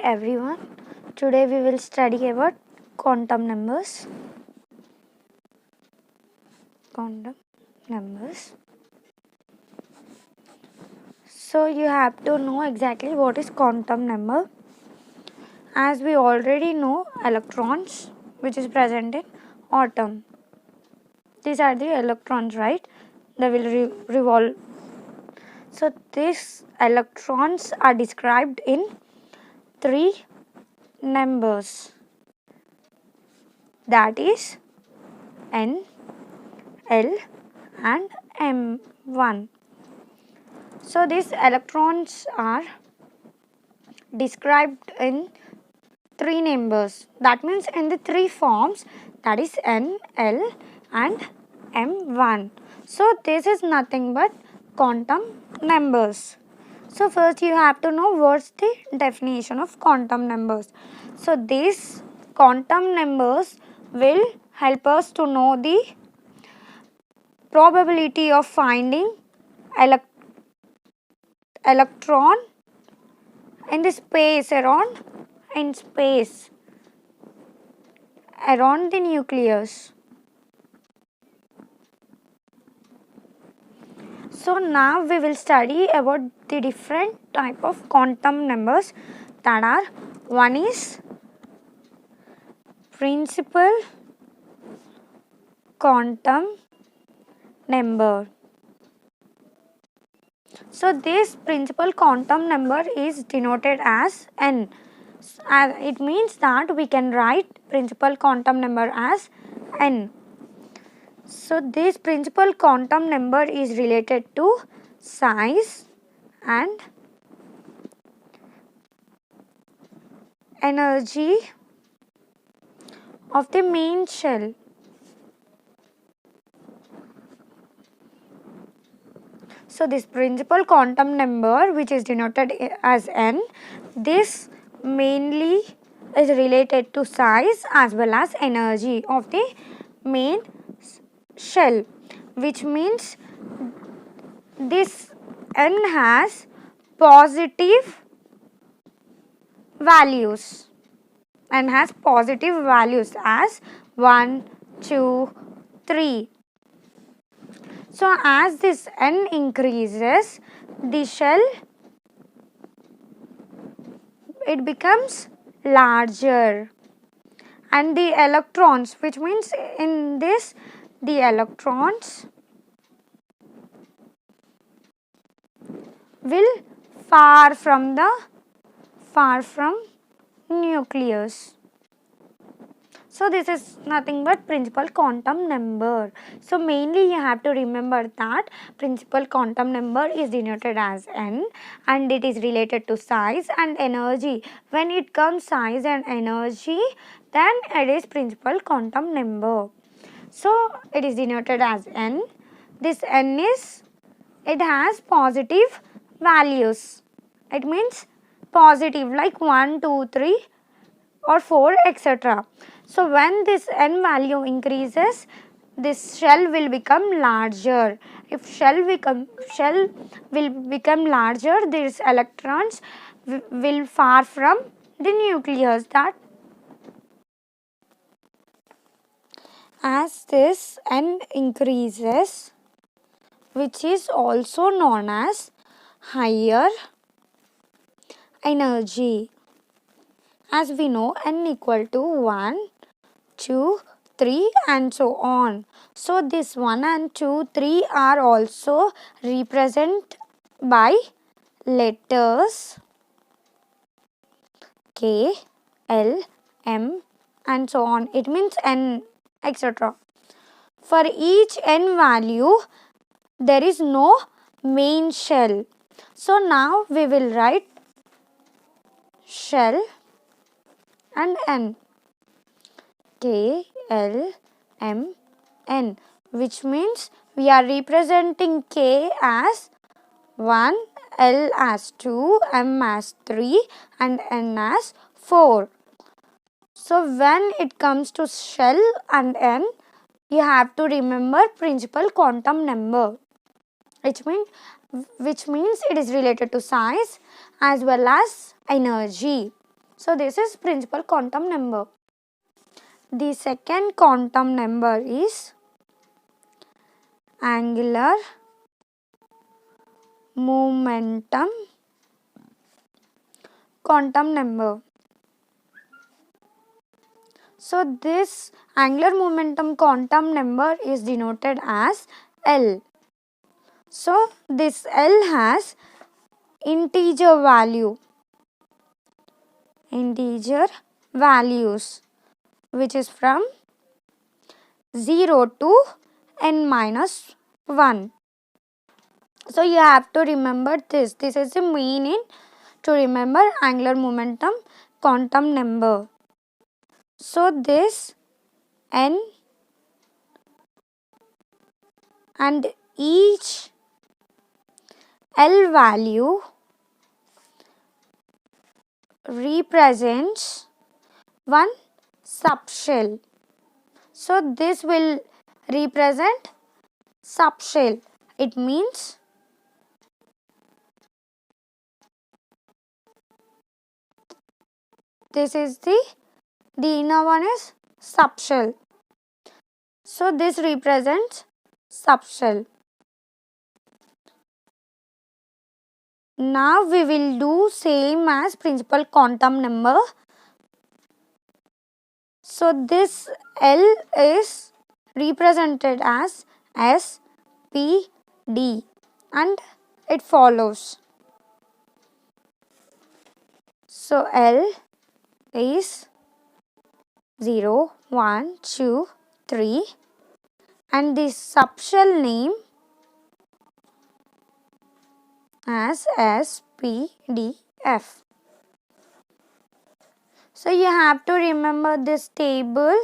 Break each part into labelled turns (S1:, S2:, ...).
S1: everyone. Today we will study about quantum numbers. Quantum numbers. So you have to know exactly what is quantum number. As we already know electrons which is present in atom. These are the electrons, right? They will revolve. So these electrons are described in three numbers, that is N, L and M1. So these electrons are described in three numbers, that means in the three forms, that is N, L and M1. So this is nothing but quantum numbers. So first you have to know what's the definition of quantum numbers. So these quantum numbers will help us to know the probability of finding electron in the space around the nucleus. So now we will study about the different type of quantum numbers, that are, one is principal quantum number. So this principal quantum number is denoted as N. It means that we can write principal quantum number as N. So this principal quantum number is related to size and energy of the main shell. So this principal quantum number, which is denoted as N, this mainly is related to size as well as energy of the main shell, which means this N has positive values as 1, 2, 3. So as this N increases, the shell, it becomes larger, and the electrons, which means in this the electrons will far from nucleus. So this is nothing but principal quantum number. So mainly you have to remember that principal quantum number is denoted as N, and it is related to size and energy. When it comes size and energy, then it is principal quantum number. So it is denoted as N. This N it has positive values. It means positive, like 1, 2, 3 or 4, etc. So when this N value increases, this shell will become larger. If shell will become larger, these electrons will far from the nucleus. That as this N increases, which is also known as higher energy. As we know, N equal to 1, 2, 3 and so on. So this 1 and 2, 3 are also represented by letters K, L, M and so on. It means N, etc. For each N value, there is no main shell. So now we will write shell and N, K, L, M, N, which means we are representing K as 1, L as 2, M as 3 and N as 4. So when it comes to shell and N, you have to remember principal quantum number, which means it is related to size as well as energy. So this is principal quantum number. The second quantum number is angular momentum quantum number. So this angular momentum quantum number is denoted as L. So this L has integer values which is from 0 to n minus 1. So you have to remember this. This is the meaning to remember angular momentum quantum number. So this n and each L value represents one subshell. So this will represent subshell. It means this is the inner one is subshell. So this represents subshell. Now we will do same as principal quantum number. So this L is represented as S, P, D and it follows. So L is 0, 1, 2, 3 and this subshell name as S, P, D, F. So you have to remember this table.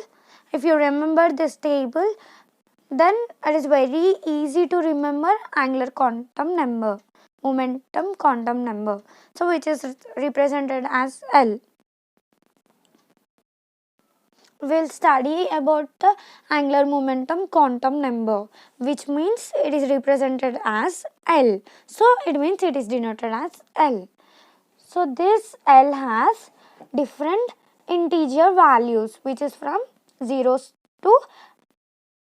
S1: If you remember this table, then it is very easy to remember angular quantum number, momentum quantum number. So which is represented as L. We'll study about the angular momentum quantum number, which means it is represented as L. So it means it is denoted as L. So this L has different integer values which is from 0 to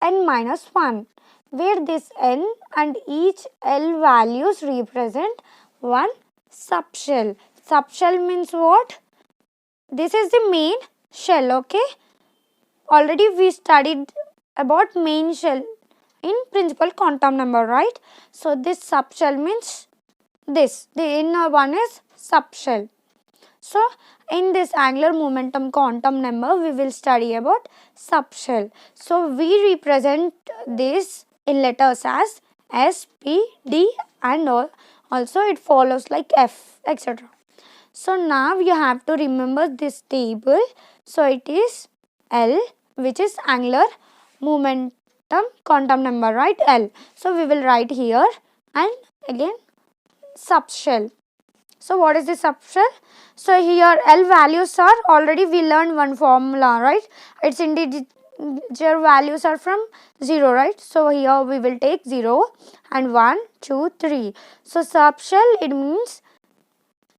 S1: n minus 1, where this n and each L values represent one subshell. Subshell means what? This is the main shell, okay? Already we studied about main shell in principal quantum number, right? So this subshell means this, the inner one is subshell. So in this angular momentum quantum number we will study about subshell. So we represent this in letters as S, P, D and also it follows like F, etc. So now you have to remember this table. So it is L, which is angular momentum quantum number, right? L. So we will write here and again subshell. So what is the subshell? So here L values are already we learned one formula, right? Its integer values are from 0, right? So here we will take 0 and 1, 2, 3. So subshell it means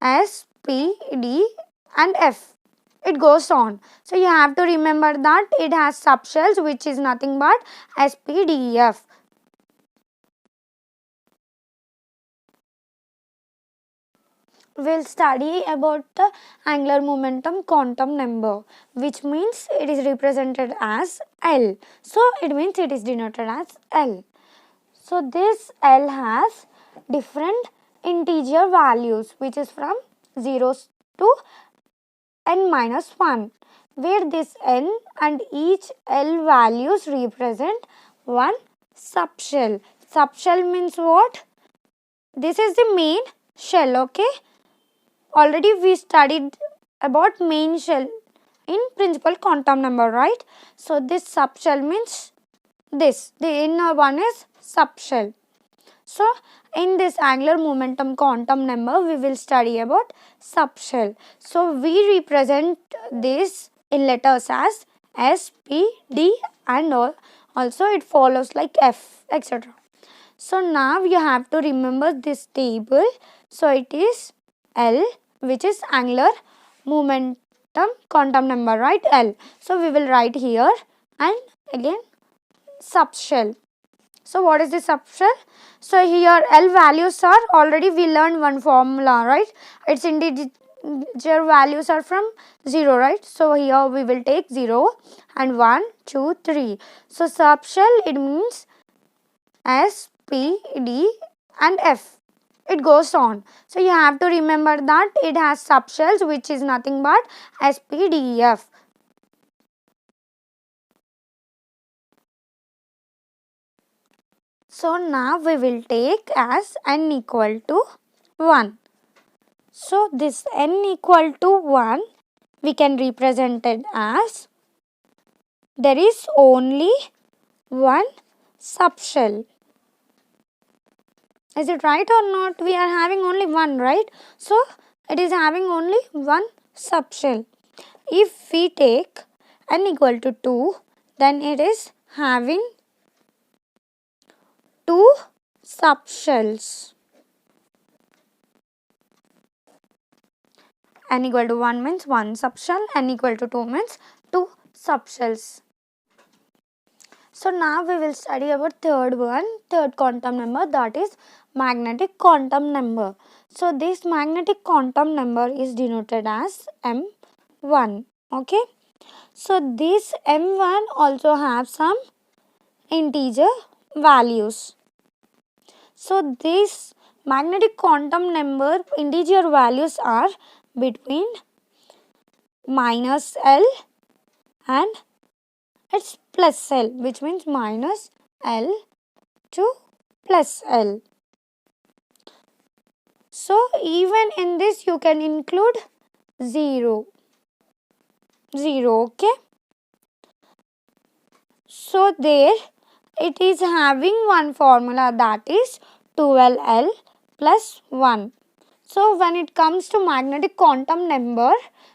S1: S, P, D and F. It goes on. So you have to remember that it has subshells which is nothing but S, P, D, E, F. We'll study about the angular momentum quantum number, which means it is represented as L. So it means it is denoted as L. So this L has different integer values which is from 0 to n minus 1, where this n and each L values represent one subshell. Subshell means what? This is the main shell, okay? Already we studied about main shell in principal quantum number, right? So this subshell means this, the inner one is subshell. So in this angular momentum quantum number we will study about subshell. So we represent this in letters as S, P, D and also it follows like F, etc. So now you have to remember this table. So it is L, which is angular momentum quantum number, right? L. So we will write here and again subshell. So what is the subshell? So here L values are already we learned one formula, right? Its integer values are from 0, right? So here we will take 0 and 1, 2, 3. So subshell, it means S, P, D and F. It goes on. So you have to remember that it has subshells which is nothing but S, P, D, E, F. So now we will take as n equal to 1. So this n equal to 1 we can represent it as there is only one subshell. Is it right or not? We are having only one, right? So it is having only one subshell. If we take n equal to 2, then it is having two subshells. N equal to 1 means one subshell, n equal to 2 means two subshells. So now we will study about third quantum number, that is magnetic quantum number. So this magnetic quantum number is denoted as M1. Okay. So this M1 also have some integer values. So this magnetic quantum number integer values are between minus L and it's plus L, which means minus L to plus L. So even in this you can include 0, okay. So there it is having one formula, that is 12L plus 1. So when it comes to magnetic quantum number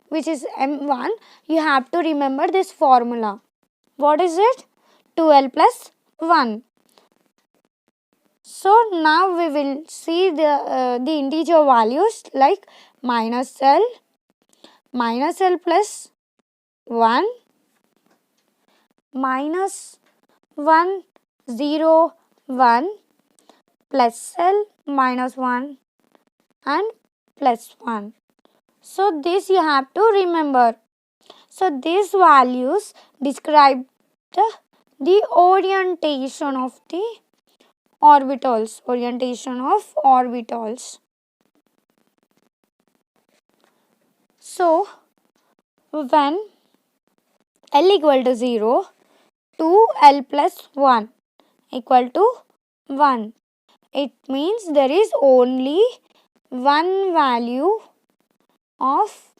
S1: which is M1, you have to remember this formula. What is it? 2L plus 1. So now we will see the integer values like minus L plus 1, minus 1, 0, 1, plus L, minus 1 and plus 1. So this you have to remember. So these values describe the orientation of the orbitals. So when L equal to 0, 2L plus 1 equal to 1. It means there is only one value of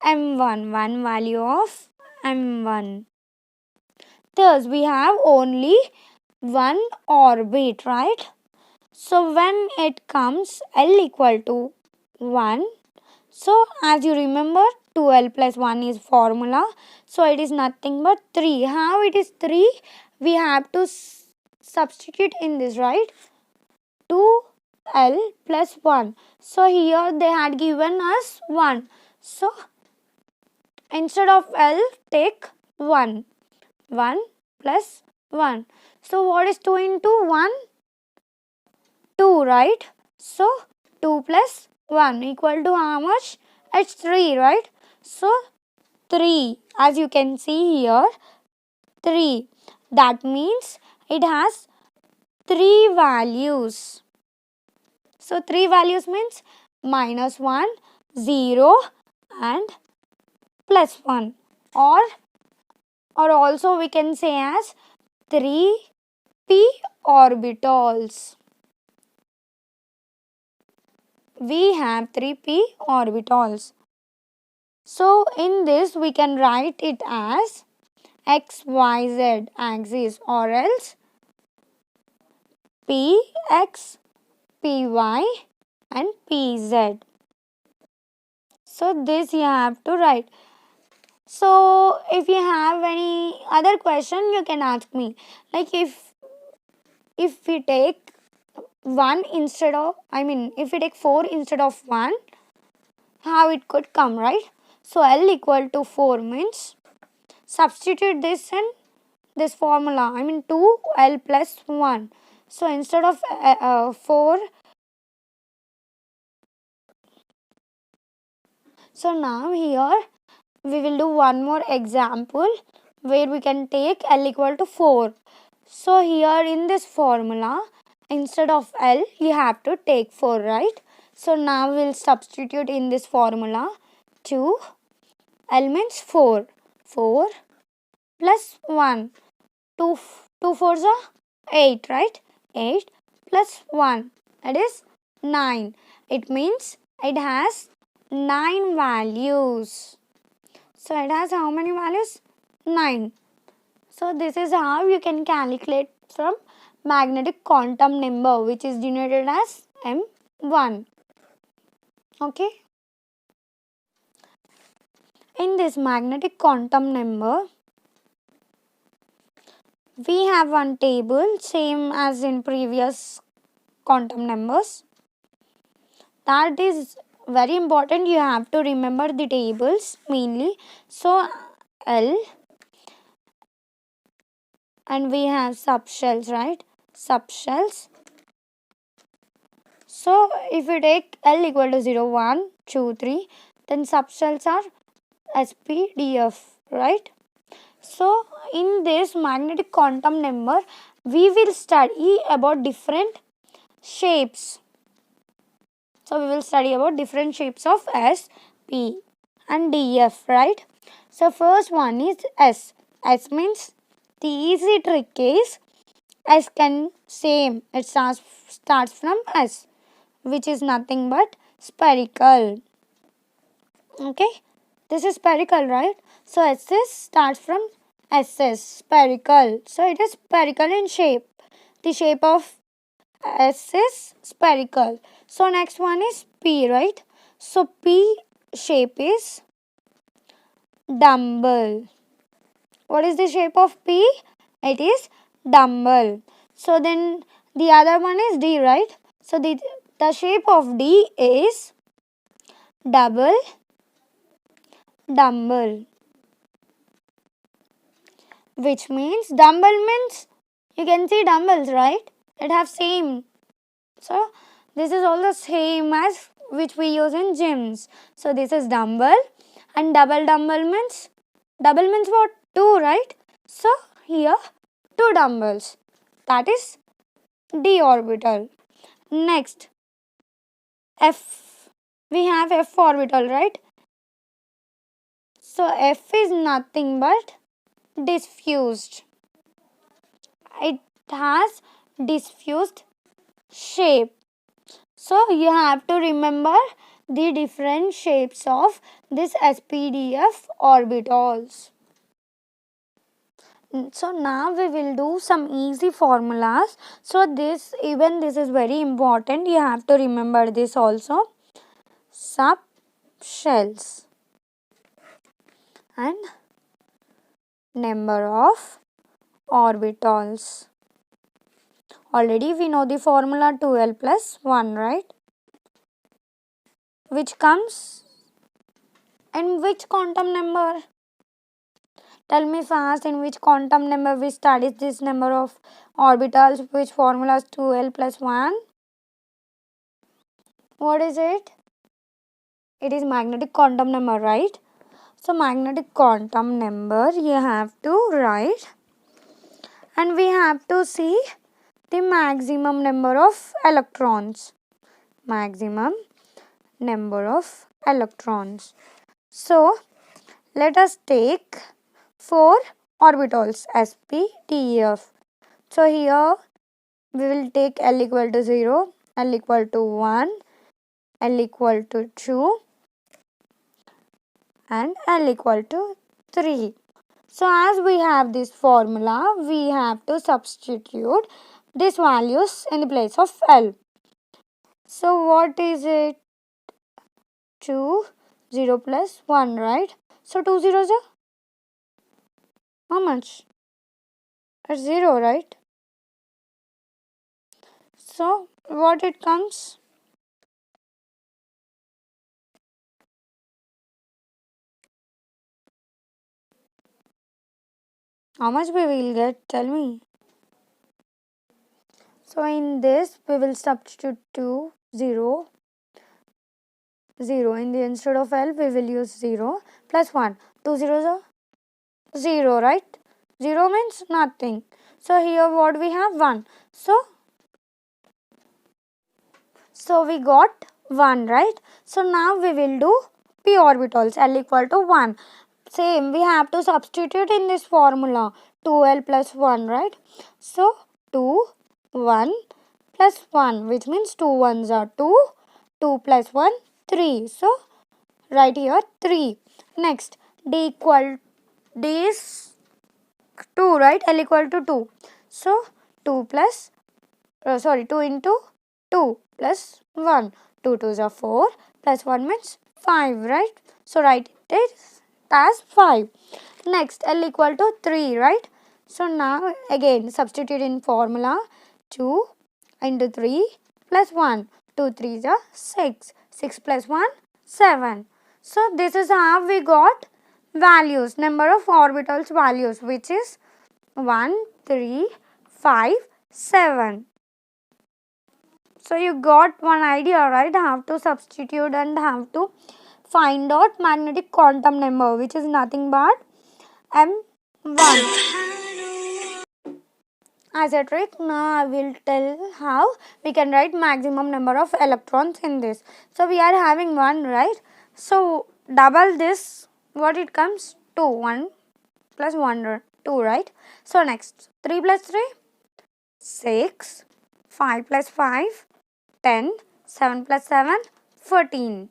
S1: M1. Thus we have only one orbit, right? So when it comes L equal to 1, so as you remember 2L plus 1 is formula, so it is nothing but 3. How it is 3? We have to substitute in this, right? 2L plus 1. So here they had given us 1. So instead of L, take 1. 1 plus 1. So what is 2 into 1? 2, right? So 2 plus 1 equal to how much? It's 3, right? So 3, as you can see here, 3. That means it has 3 values. So 3 values means minus 1, 0 and plus 1, or also we can say as 3 p orbitals. We have 3 p orbitals. So in this we can write it as XYZ axis, or else PX, PY and PZ. So this you have to write. So if you have any other question, you can ask me. Like if we take 1 instead of, if we take 4 instead of 1, how it could come, right? So L equal to 4 means substitute this in this formula. I mean 2L plus 1. So instead of 4, so now here we will do one more example where we can take L equal to 4. So here in this formula, instead of L, you have to take 4, right? So now we will substitute in this formula 2. L means 4. 4 plus 1. 2, 2 fours are 8, right? 8 plus 1. That is 9. It means it has 9 values. So it has how many values? 9. So this is how you can calculate from magnetic quantum number, which is denoted as M1. Okay. In this magnetic quantum number, we have one table same as in previous quantum numbers. That is very important. You have to remember the tables mainly. So L, and we have subshells, right? Subshells. So if you take L equal to 0, 1, 2, 3, then subshells are SPDF, right? So in this magnetic quantum number, we will study about different shapes. So we will study about different shapes of S, P and DF, right? So first one is S. S means the easy trick is S can same. It starts from S, which is nothing but spherical. Okay, this is spherical, right? So SS starts from SS, spherical. So it is spherical in shape. The shape of S is spherical. So next one is P, right? So P shape is dumbbell. What is the shape of P? It is dumbbell. So then the other one is D, right? So the shape of D is double dumbbell, which means dumbbell means you can see dumbbells, right? It have same. So this is all the same as which we use in gyms. So this is dumbbell, and double dumbbell means double means what? 2, right? So here 2 dumbbells. That is d orbital. Next F, we have F orbital, right? So F is nothing but diffused. It has diffused shape. So you have to remember the different shapes of this SPDF orbitals. So now we will do some easy formulas. So this is very important. You have to remember this also. Subshells and number of orbitals. Already we know the formula 2L plus 1, right? Which comes in which quantum number? Tell me fast, in which quantum number we studied this number of orbitals, which formula is 2L plus 1? What is it? It is magnetic quantum number, right? So magnetic quantum number you have to write, and we have to see the maximum number of electrons. Maximum number of electrons. So let us take 4 orbitals sp, d, f. So here we will take L equal to 0, L equal to 1, L equal to 2 and L equal to 3. So as we have this formula, we have to substitute these values in the place of L. So what is it? 2, 0 plus 1, right? So 2 zeros are how much? It's 0, right? So what it comes? How much we will get? Tell me. So in this we will substitute 2, 0, 0. In the instead of L we will use 0 plus 1. 2 zeros are 0, right? 0 means nothing. So here what we have? 1. So we got 1, right? So now we will do p orbitals. L equal to 1. Same, we have to substitute in this formula. 2L plus 1, right? So 2, 1 plus 1, which means 2 ones are 2. 2 plus 1, 3. So right here 3. Next, D is 2, right? L equal to 2. So 2 plus 2 into 2 plus 1. 2 2s are 4 plus 1 means 5, right? So write it as 5. Next, L equal to 3, right? So now again substitute in formula. 2 into 3 plus 1. 2 3s are 6. 6 plus 1, 7. So this is how we got values, number of orbitals values, which is 1, 3, 5, 7. So you got one idea, right? Have to substitute and have to find out magnetic quantum number, which is nothing but M1. As a trick, now I will tell how we can write maximum number of electrons in this. So we are having 1, right? So double this, what it comes? 2. 1 plus 1, 2, right? So next, 3 plus 3, 6. 5 plus 5, 10. 7 plus 7, 14.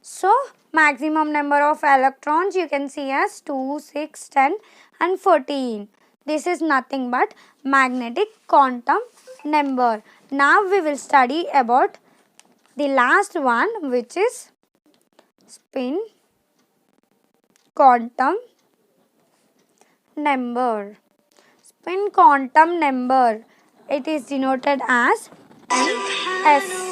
S1: So maximum number of electrons you can see as 2, 6, 10 and 14. This is nothing but magnetic quantum number. Now we will study about the last one, which is spin quantum number. Spin quantum number, it is denoted as ms.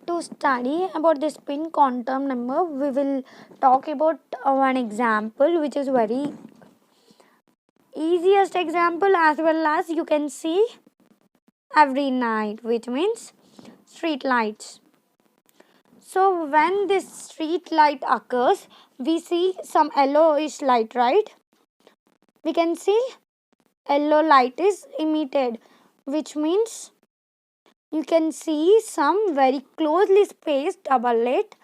S1: To study about the spin quantum number, we will talk about one example which is very easiest example, as well as you can see every night, which means street lights. So when this street light occurs, we see some yellowish light, right? We can see yellow light is emitted, which means you can see some very closely spaced double slit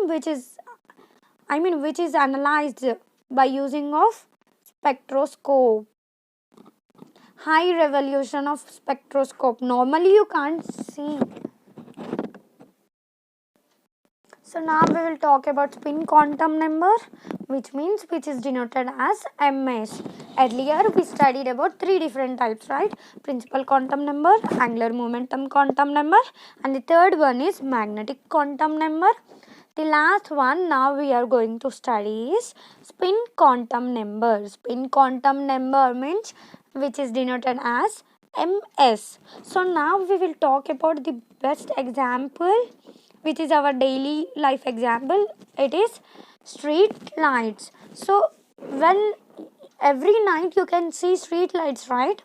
S1: which is analyzed by using of spectroscope. High resolution of spectroscope. Normally you can't see. So now we will talk about spin quantum number, which is denoted as ms. Earlier we studied about 3 different types, right? Principal quantum number, angular momentum quantum number, and the third one is magnetic quantum number. The last one now we are going to study is spin quantum number. Spin quantum number means which is denoted as ms. So now we will talk about the best example, which is our daily life example. It is street lights. So when every night you can see street lights, right?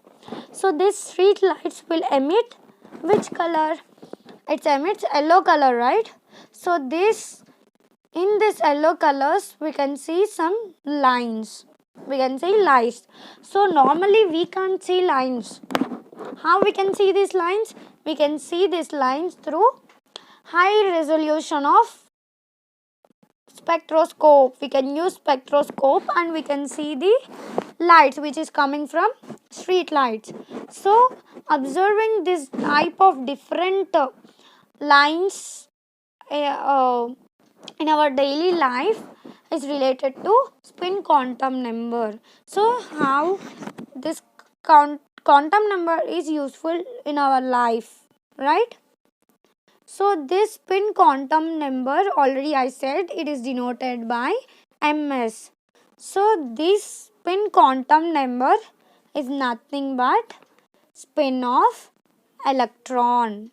S1: So these street lights will emit which color? It emits yellow color, right? So in this yellow colors we can see some lines. We can see lights. So normally we can't see lines. How we can see these lines? We can see these lines through high resolution of spectroscope. We can use spectroscope and we can see the lights which is coming from street lights. So observing this type of different lines in our daily life is related to spin quantum number. So how this quantum number is useful in our life, right? So this spin quantum number, already I said, it is denoted by ms. So this spin quantum number is nothing but spin of electron.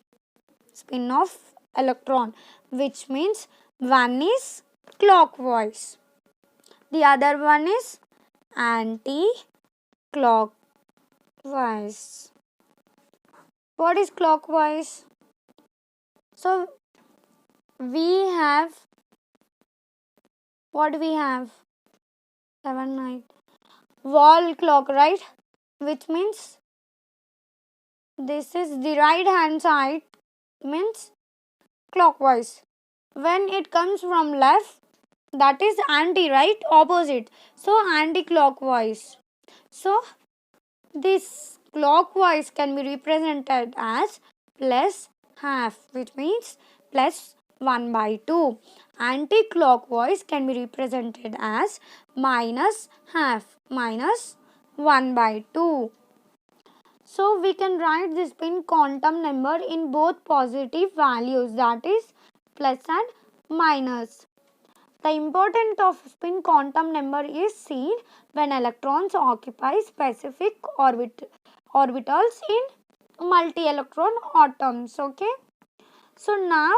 S1: Spin of electron, which means one is clockwise, The other one is anti-clockwise. What is clockwise? So we have, what do we have? 7, 9. Wall clock, right? Which means this is the right hand side, means clockwise. When it comes from left, that is anti, right? Opposite. So anti-clockwise. So this clockwise can be represented as plus half, which means plus 1 by 2. Anti-clockwise can be represented as minus half, minus 1 by 2. So we can write this spin quantum number in both positive values, that is plus and minus. The importance of spin quantum number is seen when electrons occupy specific orbitals in multi-electron atoms. Okay. So now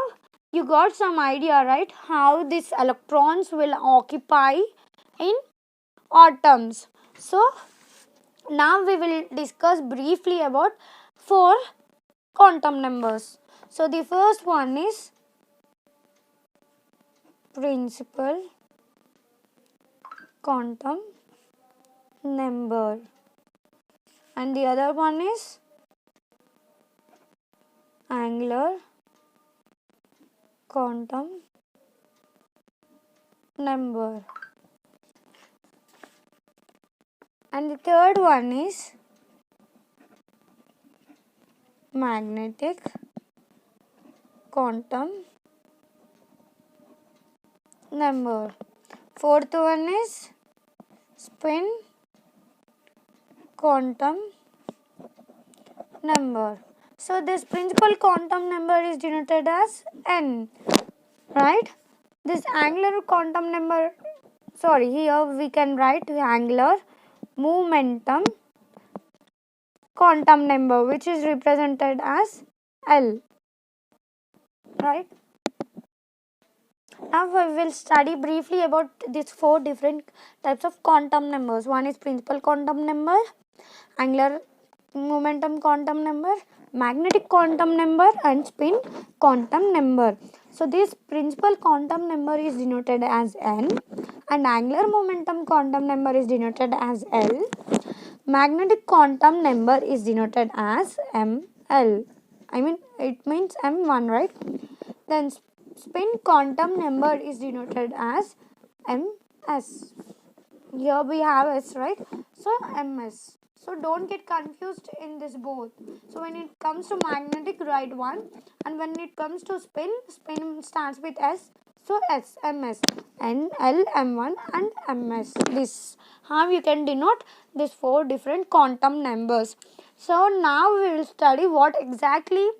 S1: you got some idea, right? How these electrons will occupy in atoms. So now we will discuss briefly about 4 quantum numbers. So the first one is principal quantum number, and the other one is angular quantum number, and the third one is magnetic quantum number. Fourth one is spin quantum number. So this principal quantum number is denoted as n, right? This angular quantum number, here we can write angular momentum quantum number, which is represented as L, right? Now we will study briefly about these 4 different types of quantum numbers. One is principal quantum number, angular momentum quantum number, magnetic quantum number, and spin quantum number. So this principal quantum number is denoted as n, and angular momentum quantum number is denoted as L. Magnetic quantum number is denoted as ML. It means M1, right? Then spin quantum number is denoted as MS. Here we have S, right? So MS. So don't get confused in this both. So when it comes to magnetic, write 1, and when it comes to spin starts with S. So S, MS, N, L, M1 and MS. This how you can denote these 4 different quantum numbers. So now we will study what exactly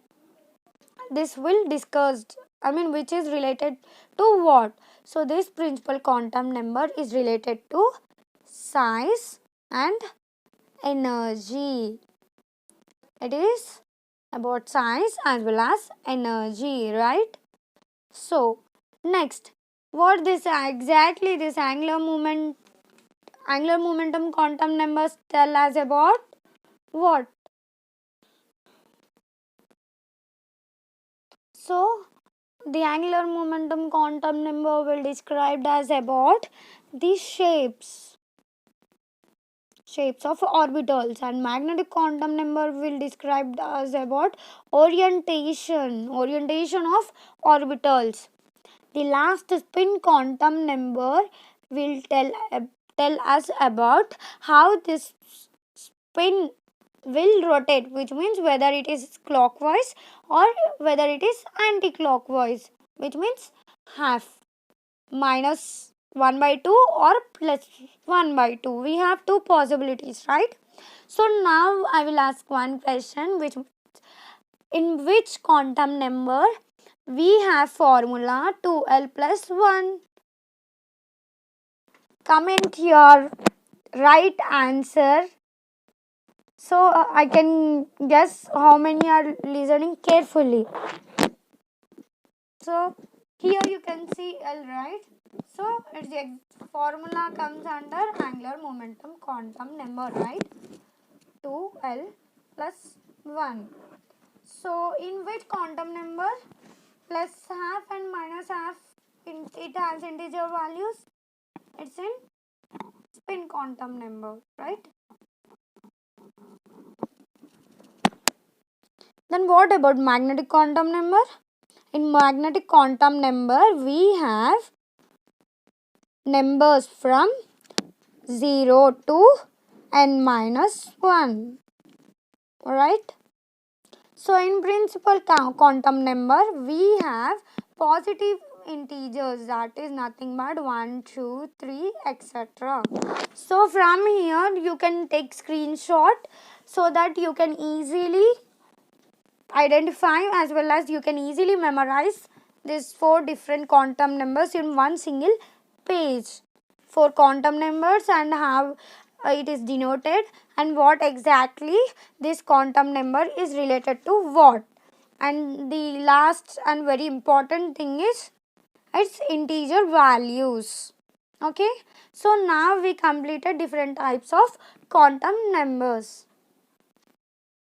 S1: this will discussed. Which is related to what? So this principal quantum number is related to size and energy. It is about size as well as energy, right? So next, what this exactly this angular momentum quantum numbers tell us about what? So the angular momentum quantum number will described as about the shapes of orbitals, and magnetic quantum number will described as about orientation of orbitals. The last spin quantum number will tell us about how this spin will rotate, which means whether it is clockwise or whether it is anti-clockwise, which means half, minus 1 by 2 or plus 1 by 2. We have 2 possibilities, right? So now I will ask one question, which in which quantum number we have formula 2l plus 1. Comment your right answer, so I can guess how many are listening carefully. So here you can see L, right? So its formula comes under angular momentum quantum number, right? 2L plus 1. So in which quantum number plus half and minus half it has integer values? It's in spin quantum number, right? Then what about magnetic quantum number? In magnetic quantum number we have numbers from 0 to n minus 1, right? So in principal quantum number we have positive integers, that is nothing but 1, 2, 3, etc. So from here you can take screenshot so that you can easily identify as well as you can easily memorize these 4 different quantum numbers in one single page. 4 quantum numbers and how it is denoted and what exactly this quantum number is related to what. And the last and very important thing is its integer values. Okay, so now we completed different types of quantum numbers.